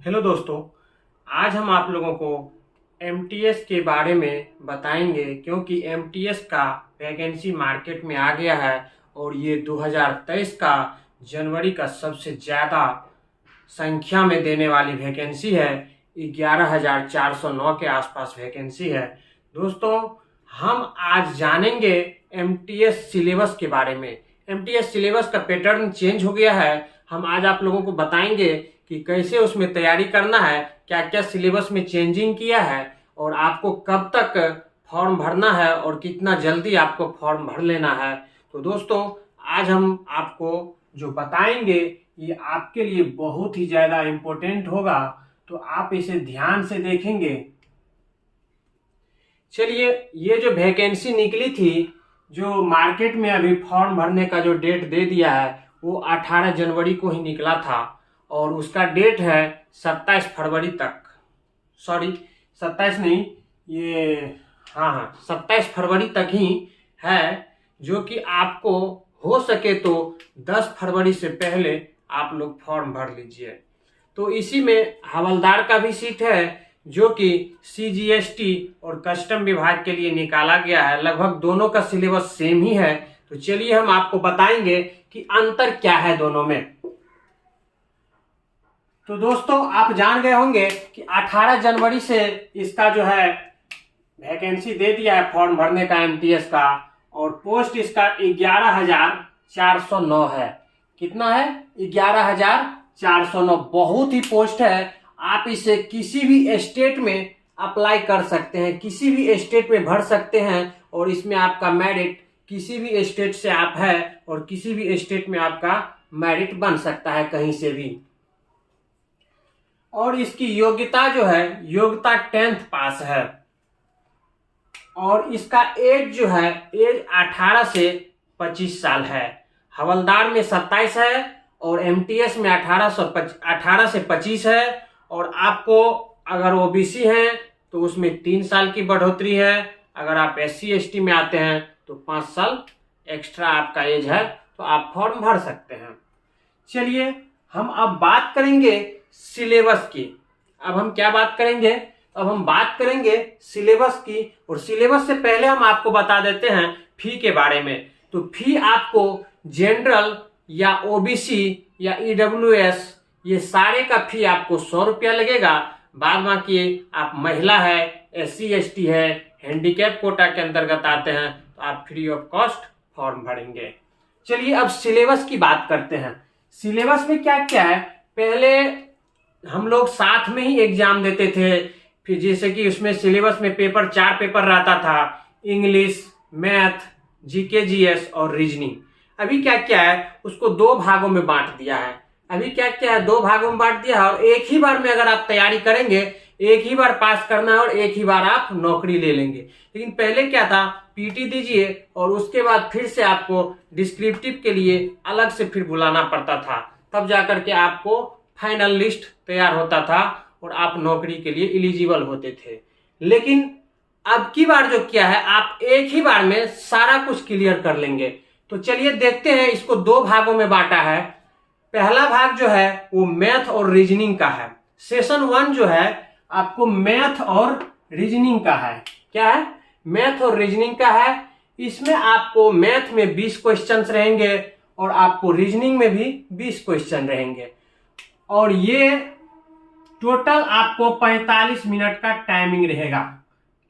Hello दोस्तों, आज हम आप लोगों को एमटीएस के बारे में बताएंगे क्योंकि एमटीएस का वैकेंसी मार्केट में आ गया है और ये 2023 का जनवरी का सबसे ज़्यादा संख्या में देने वाली वैकेंसी है। 11,409 के आसपास वैकेंसी है। दोस्तों, हम आज जानेंगे एमटीएस सिलेबस के बारे में। एमटीएस सिलेबस का पैटर्न चेंज हो गया है। हम आज आप लोगों को बताएंगे कि कैसे उसमें तैयारी करना है, क्या क्या सिलेबस में चेंजिंग किया है और आपको कब तक फॉर्म भरना है और कितना जल्दी आपको फॉर्म भर लेना है। तो दोस्तों, आज हम आपको जो बताएंगे ये आपके लिए बहुत ही ज़्यादा इम्पोर्टेंट होगा, तो आप इसे ध्यान से देखेंगे। चलिए, ये जो वैकेंसी निकली थी, जो मार्केट में अभी फॉर्म भरने का जो डेट दे दिया है वो 18 जनवरी को ही निकला था और उसका डेट है 27 फरवरी तक। सॉरी, 27 नहीं, ये हाँ 27 फरवरी तक ही है, जो कि आपको हो सके तो 10 फरवरी से पहले आप लोग फॉर्म भर लीजिए। तो इसी में हवलदार का भी सीट है जो कि सीजीएसटी और कस्टम विभाग के लिए निकाला गया है। लगभग दोनों का सिलेबस सेम ही है। तो चलिए हम आपको बताएंगे कि अंतर क्या है दोनों में। तो दोस्तों, आप जान गए होंगे कि 18 जनवरी से इसका जो है वैकेंसी दे दिया है फॉर्म भरने का एमटीएस का, और पोस्ट इसका 11,409 है। कितना है? 11,409। बहुत ही पोस्ट है। आप इसे किसी भी स्टेट में अप्लाई कर सकते हैं, किसी भी स्टेट में भर सकते हैं और इसमें आपका मेरिट किसी भी स्टेट से आप है और किसी भी स्टेट में आपका मेरिट बन सकता है कहीं से भी। और इसकी योग्यता जो है, योग्यता 10th पास है। और इसका एज जो है, एज 18 से 25 साल है। हवलदार में 27 है और एमटीएस में 18 से 25 है। और आपको अगर ओबीसी हैं तो उसमें 3 साल की बढ़ोतरी है। अगर आप एससी एसटी में आते हैं तो 5 साल एक्स्ट्रा आपका एज है, तो आप फॉर्म भर सकते हैं। चलिए, हम अब बात करेंगे सिलेबस की। अब हम क्या बात करेंगे? अब हम बात करेंगे सिलेबस की। और सिलेबस से पहले हम आपको बता देते हैं फी के बारे में। तो फी आपको जनरल या ओबीसी या ईडब्ल्यूएस, ये सारे का फी आपको 100 रुपया लगेगा। बाद बाकी आप महिला है, एससी एसटी है, हैंडीकैप कोटा के अंतर्गत आते हैं, तो आप फ्री ऑफ कॉस्ट फॉर्म भरेंगे। चलिए, अब सिलेबस की बात करते हैं। सिलेबस में क्या क्या है? पहले हम लोग साथ में ही एग्जाम देते थे। फिर जैसे कि उसमें सिलेबस में 4 पेपर रहता था, इंग्लिश, मैथ, जीके जीएस और रीजनिंग। अभी क्या क्या है, उसको 2 भागों में बांट दिया है। अभी क्या क्या है, 2 भागों में बांट दिया है और एक ही बार में अगर आप तैयारी करेंगे, एक ही बार पास करना है और एक ही बार आप नौकरी ले लेंगे। लेकिन पहले क्या था, पीटी दीजिए और उसके बाद फिर से आपको डिस्क्रिप्टिव के लिए अलग से फिर बुलाना पड़ता था, तब जाकर के आपको फाइनल लिस्ट तैयार होता था और आप नौकरी के लिए एलिजिबल होते थे। लेकिन अब की बार जो किया है, आप एक ही बार में सारा कुछ क्लियर कर लेंगे। तो चलिए देखते हैं, इसको 2 भागों में बांटा है। पहला भाग जो है वो मैथ और रीजनिंग का है। सेशन 1 जो है आपको मैथ और रीजनिंग का है। क्या है? मैथ और रीजनिंग का है। इसमें आपको मैथ में 20 क्वेश्चंस रहेंगे और आपको रीजनिंग में भी 20 क्वेश्चन रहेंगे। और ये टोटल आपको 45 मिनट का टाइमिंग रहेगा।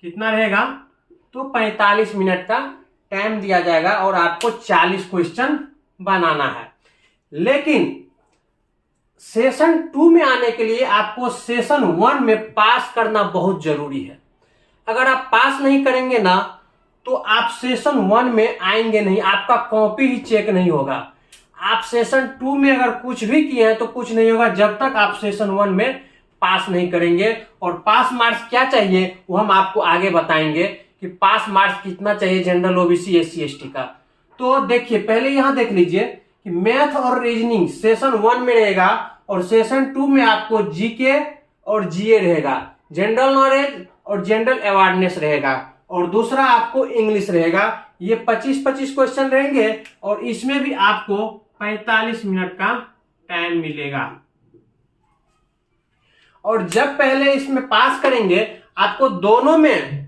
कितना रहेगा? तो 45 मिनट का टाइम दिया जाएगा और आपको 40 क्वेश्चन बनाना है। लेकिन सेशन 2 में आने के लिए आपको सेशन 1 में पास करना बहुत जरूरी है। अगर आप पास नहीं करेंगे ना, तो आप सेशन 1 में आएंगे नहीं, आपका कॉपी ही चेक नहीं होगा। आप सेशन 2 में अगर कुछ भी किए हैं तो कुछ नहीं होगा जब तक आप सेशन 1 में पास नहीं करेंगे। और पास मार्क्स क्या चाहिए वो हम आपको आगे बताएंगे कि पास मार्क्स कितना चाहिए जनरल, ओबीसी, एससी एसटी का। तो देखिए, पहले यहां देख लीजिए कि मैथ और रीजनिंग सेशन 1 में रहेगा और सेशन 2 में आपको जीके और जीए रहेगा, जनरल नॉलेज और जनरल अवेयरनेस रहेगा, और दूसरा आपको इंग्लिश रहेगा। ये 25-25 क्वेश्चन रहेंगे और इसमें भी आपको 45 मिनट का टाइम मिलेगा। और जब पहले इसमें पास करेंगे आपको दोनों में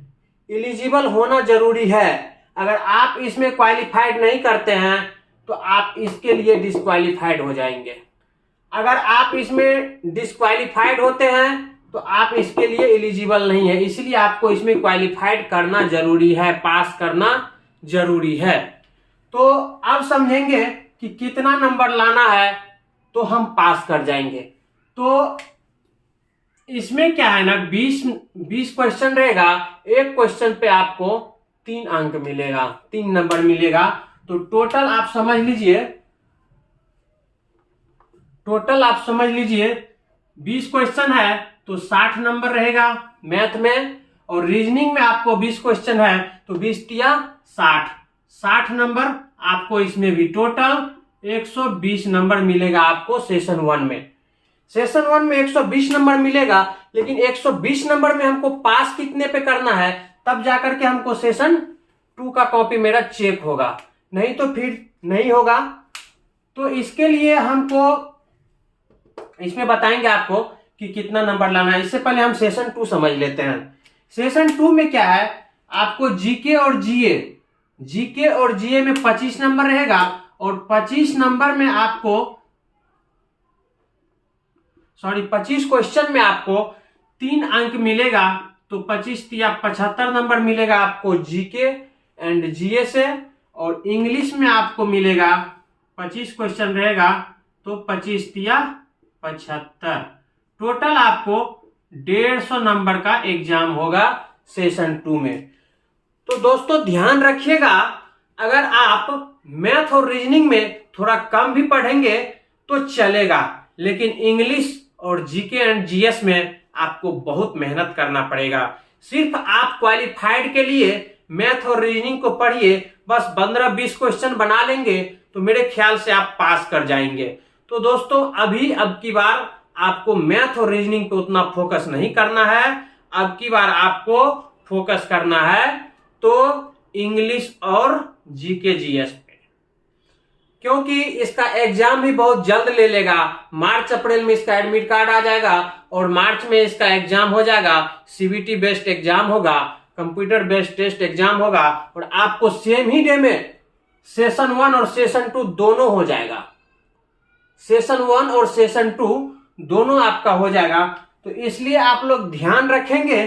एलिजिबल होना जरूरी है। अगर आप इसमें क्वालिफाइड नहीं करते हैं तो आप इसके लिए डिस्क्वालीफाइड हो जाएंगे। अगर आप इसमें डिस्क्वालीफाइड होते हैं तो आप इसके लिए एलिजिबल नहीं है, इसलिए आपको इसमें क्वालिफाइड करना जरूरी है, पास करना जरूरी है। तो अब समझेंगे कि कितना नंबर लाना है तो हम पास कर जाएंगे। तो इसमें क्या है ना, 20 क्वेश्चन रहेगा, एक क्वेश्चन पे आपको 3 अंक मिलेगा, 3 नंबर मिलेगा। तो टोटल आप समझ लीजिए 20 क्वेश्चन है तो 60 नंबर रहेगा मैथ में, और रीजनिंग में आपको 20 क्वेश्चन है तो 20 तिया 60 नंबर आपको इसमें भी टोटल 120 नंबर मिलेगा आपको सेशन 1 में। सेशन 1 में 120 नंबर मिलेगा, लेकिन 120 नंबर में हमको पास कितने पे करना है तब जाकर के हमको सेशन 2 का कॉपी मेरा चेक होगा, नहीं तो फिर नहीं होगा। तो इसके लिए हमको इसमें बताएंगे आपको कि कितना नंबर लाना है। इससे पहले हम सेशन 2 समझ लेते हैं। सेशन 2 में क्या है, आपको जीके और जीए में 25 नंबर रहेगा, और 25 नंबर में आपको 25 क्वेश्चन में आपको 3 अंक मिलेगा। तो 25 तिया 75 नंबर मिलेगा आपको जीके एंड जीए से, और इंग्लिश में आपको मिलेगा 25 क्वेश्चन रहेगा तो 25 तिया 75। टोटल आपको 150 नंबर का एग्जाम होगा सेशन 2 में। तो दोस्तों ध्यान रखिएगा, अगर आप मैथ और रीजनिंग में थोड़ा कम भी पढ़ेंगे तो चलेगा, लेकिन इंग्लिश और जीके एंड जीएस में आपको बहुत मेहनत करना पड़ेगा। सिर्फ आप क्वालिफाइड के लिए मैथ और रीजनिंग को पढ़िए, बस 15-20 क्वेश्चन बना लेंगे तो मेरे ख्याल से आप पास कर जाएंगे। तो दोस्तों अब की बार आपको मैथ और रीजनिंग पे उतना फोकस नहीं करना है, अब की बार आपको फोकस करना है तो इंग्लिश और जीके जीएस पे, क्योंकि इसका एग्जाम भी बहुत जल्द ले लेगा। मार्च अप्रैल में इसका एडमिट कार्ड आ जाएगा और मार्च में इसका एग्जाम हो जाएगा। सीबीटी बेस्ड एग्जाम होगा, कंप्यूटर बेस्ड टेस्ट एग्जाम होगा, और आपको सेम ही डे में सेशन 1 और सेशन 2 दोनों हो जाएगा। सेशन 1 और सेशन 2 दोनों आपका हो जाएगा। तो इसलिए आप लोग ध्यान रखेंगे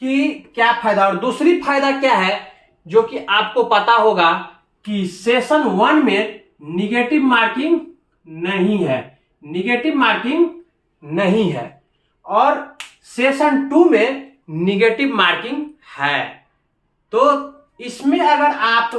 कि क्या फायदा। और दूसरी फायदा क्या है जो कि आपको पता होगा कि सेशन 1 में निगेटिव मार्किंग नहीं है, और सेशन 2 में निगेटिव मार्किंग है। तो इसमें अगर आप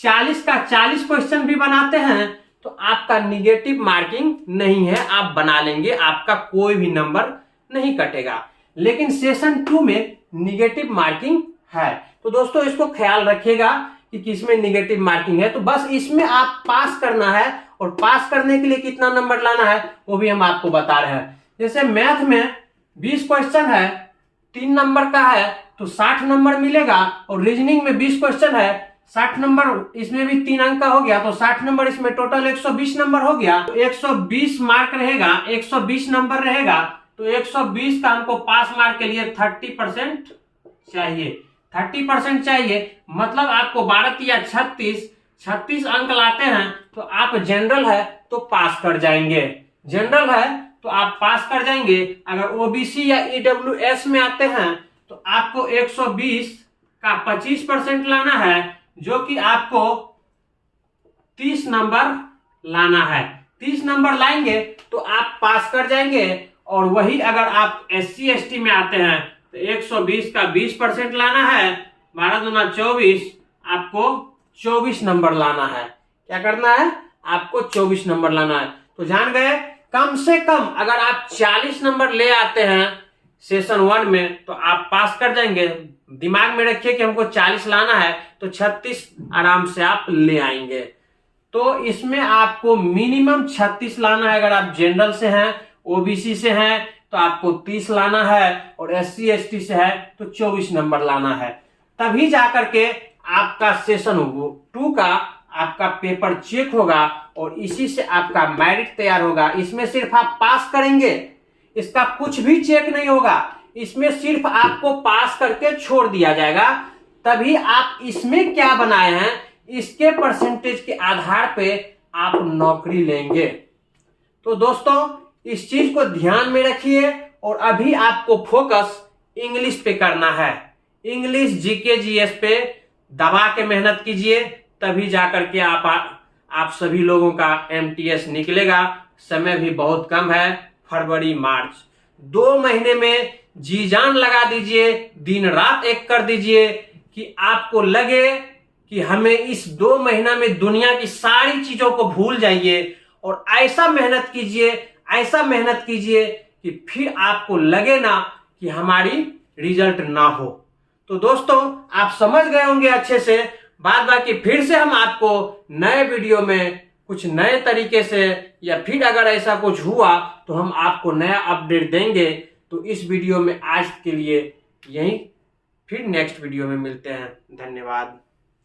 40 का 40 क्वेश्चन भी बनाते हैं तो आपका निगेटिव मार्किंग नहीं है, आप बना लेंगे, आपका कोई भी नंबर नहीं कटेगा। लेकिन सेशन 2 में निगेटिव मार्किंग है। तो दोस्तों इसको ख्याल रखिएगा कि किसमें निगेटिव मार्किंग है। तो बस इसमें आप पास करना है, और पास करने के लिए कितना नंबर लाना है वो भी हम आपको बता रहे हैं। जैसे मैथ में 20 क्वेश्चन है, 3 नंबर का है तो 60 नंबर मिलेगा, और रीजनिंग में 20 क्वेश्चन है, 60 नंबर, इसमें भी 3 अंक का हो गया तो 60 नंबर, इसमें टोटल 120 नंबर हो गया। तो 120 मार्क रहेगा, 120 नंबर रहेगा, तो 120 का हमको पास मार्क के लिए 30% चाहिए। 30% चाहिए, मतलब आपको 12 या 36 अंक लाते हैं तो आप जनरल है तो पास कर जाएंगे, जनरल है तो आप पास कर जाएंगे। अगर ओबीसी या ईडब्ल्यूएस में आते हैं तो आपको 120 का 25% लाना है, जो कि आपको 30 नंबर लाना है। 30 नंबर लाएंगे तो आप पास कर जाएंगे। और वही अगर आप SC ST में आते हैं तो 120 का 20% लाना है, 12 दूना 24, आपको 24 नंबर लाना है। क्या करना है, आपको 24 नंबर लाना है। तो जान गए, कम से कम अगर आप 40 नंबर ले आते हैं सेशन 1 में तो आप पास कर जाएंगे। दिमाग में रखिए कि हमको 40 लाना है तो 36 आराम से आप ले आएंगे। तो इसमें आपको मिनिमम 36 लाना है। अगर आप जनरल से हैं, ओबीसी से हैं तो आपको 30 लाना है, और SC ST से है तो 24 नंबर लाना है। तभी जाकर के आपका सेशन 2 का आपका पेपर चेक होगा, और इसी से आपका मेरिट तैयार होगा। इसमें सिर्फ आप पास करेंगे, इसका कुछ भी चेक नहीं होगा, इसमें सिर्फ आपको पास करके छोड़ दिया जाएगा। तभी आप इसमें क्या बनाए हैं इसके परसेंटेज के आधार पे आप नौकरी लेंगे। तो दोस्तों इस चीज को ध्यान में रखिए और अभी आपको फोकस इंग्लिश पे करना है। इंग्लिश जीके जीएस पे दबा के मेहनत कीजिए, तभी जाकर के आप सभी लोगों का एमटीएस निकलेगा। समय भी बहुत कम है, फरवरी मार्च 2 महीने में जी जान लगा दीजिए, दिन रात एक कर दीजिए कि आपको लगे कि हमें इस 2 महीना में दुनिया की सारी चीजों को भूल जाइए और ऐसा मेहनत कीजिए, ऐसा मेहनत कीजिए कि फिर आपको लगे ना कि हमारी रिजल्ट ना हो। तो दोस्तों आप समझ गए होंगे अच्छे से। बाद बाकी फिर से हम आपको नए वीडियो में कुछ नए तरीके से, या फिर अगर ऐसा कुछ हुआ तो हम आपको नया अपडेट देंगे। तो इस वीडियो में आज के लिए यही, फिर नेक्स्ट वीडियो में मिलते हैं। धन्यवाद।